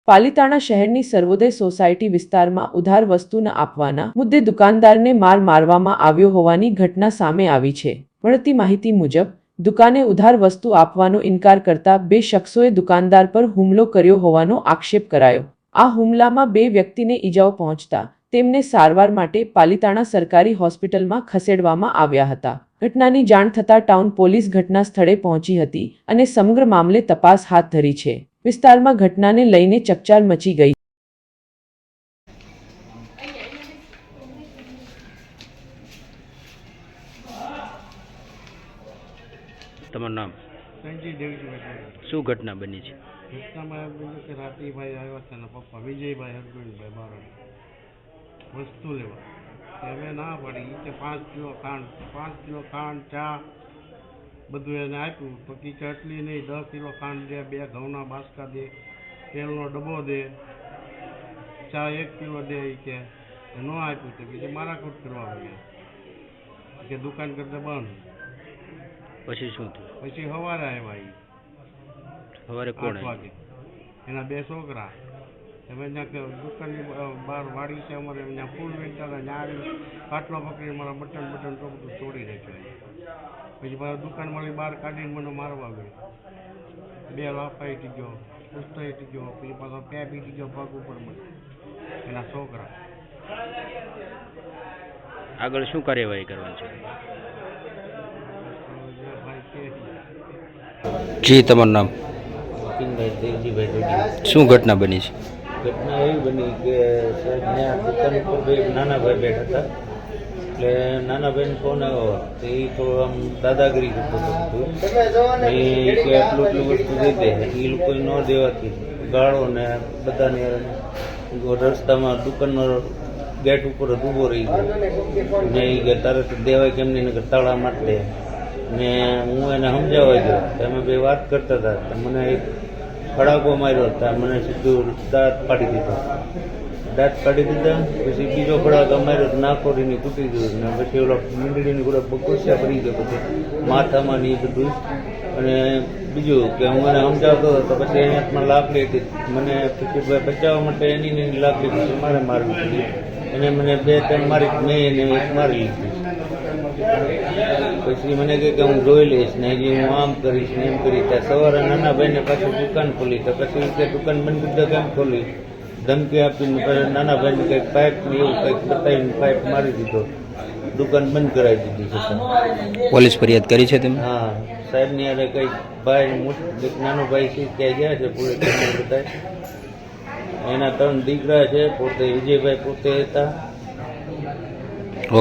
પાલિતાણા શહેરની સર્વોદય સોસાયટી વિસ્તારમાં ઉધાર વસ્તુ ન આપવાના મુદ્દે દુકાનદારને માર મારવામાં આવ્યો હોવાની ઘટના સામે આવી છે। મળતી માહિતી મુજબ દુકાને ઉધાર વસ્તુ આપવાનો ઇનકાર કરતા બે શખ્સોએ દુકાનદાર પર હુમલો કર્યો હોવાનો આક્ષેપ કરાયો। આ હુમલામાં બે વ્યક્તિને ઈજાઓ પહોંચતા તેમને સારવાર માટે પાલિતાણા સરકારી હોસ્પિટલમાં ખસેડવામાં આવ્યા હતા। ઘટનાની જાણ થતાં ટાઉન પોલીસ ઘટના સ્થળે પહોંચી હતી અને સમગ્ર મામલે તપાસ હાથ ધરી છે। વિસ્તારમાં ઘટનાને લઈને ચકચાર મચી ગઈ। તમારું નામ? સંજય દેવજીભાઈ। શું ઘટના બની છે? ઘટનામાં એમ બન્યું કે રાતીભાઈ આવ્યા હતા ને પપ્પા વિજયભાઈ હરગોવિંદભાઈ બારોટ વસ્તુ લેવા અમે ના પાડી કે 5 કિલો ખાંડ ચા બધું એને આપ્યું તો કે એટલી નહીં 10 કિલો ખાંડ દે, 2 ઘઉંના બાસકા દે, તેલનો ડબ્બો દે, ચા 1 કિલો દે કે ન આપ્યું તો કે મારાકૂટ કરવા આવ્યા કે દુકાન કરતા બંધ। પછી શું થયું? પછી સવારે આવ્યા સવારે કોણ 8 વાગે એના 2 છોકરા અમે ત્યાં દુકાનની બહાર વાડી છે અમારે ત્યાં ફૂલ વેચતા હતા ત્યાં આવી કાટલો પકડી મારા બટન તો બધું તોડી નાખ્યું। પછી મારા દુકાનવાળી બહાર કાઢીને મને મારવા ગયો, 2 લાફાઈ ગયો, ઉસ્તાઈ ગયો, પછી પાછો પ્યા બીટી ગયો પગ ઉપર મને એના છોકરા। આગળ શું કાર્યવાહી કરવાની છે? જી, તમારું નામ? દેવજીભાઈ। શું ઘટના બની છે? ઘટના એવી બની કે સાહેબ ત્યાં દુકાન ઉપર બે નાના ભાઈ બેઠા હતા એટલે નાના ભાઈને ફોન આવ્યો તો એ થોડું આમ દાદાગીરી કરતો હતો એ કે એટલું વસ્તુ દઈ દે એ લોકો ન દેવાથી ગાળો ને બધાને રસ્તામાં દુકાનનો ગેટ ઉપર જ ઊભો રહી ગયો ને એ કે તારે તો દેવાય કેમ નહીં તાળા મારી દે ને હું એને સમજાવવા ગયો અમે બે વાત કરતા હતા તો મને એક ફડાકો માર્યો હતા, મને સીધું દાંત પાડી દીધો, પછી બીજો ફડાકો માર્યો તો નાકોરીની તૂટી ગયું ને પછી ઓલો મીંડળીની કોઈ બકોસિયા પડી ગયો પછી માથામાં ને એ બધું। અને બીજું કે હું એને સમજાવતો હતો તો પછી એની હાથમાં લાકડી હતી, મને પછી બચાવવા માટે એની લાકડી પછી મારે મારવી પડી એને મને 2-3 મારી મેં એને એક મારી લીધી। પછી મને કહે કે હું જોઈ લઈશ ને હજી હું આમ કરીશ ને એમ કરી ત્યાં સવારે નાના ભાઈને પાછી દુકાન ખોલી તો પછી કે દુકાન બંધ કરી દે કેમ ખોલી ધમકી આપીને પછી નાના ભાઈને કંઈક પાઇપ ને એવું કંઈક બતાવીને પાઇપ મારી દીધો, દુકાન બંધ કરાવી દીધી છે। પોલીસ ફરિયાદ કરી છે તમે? હા, સાહેબની યારે કંઈક ભાઈ નાનો ભાઈ છે ત્યાં ગયા છે પોલીસ બધા, એના 3 દીકરા છે, પોતે વિજયભાઈ પોતે હતા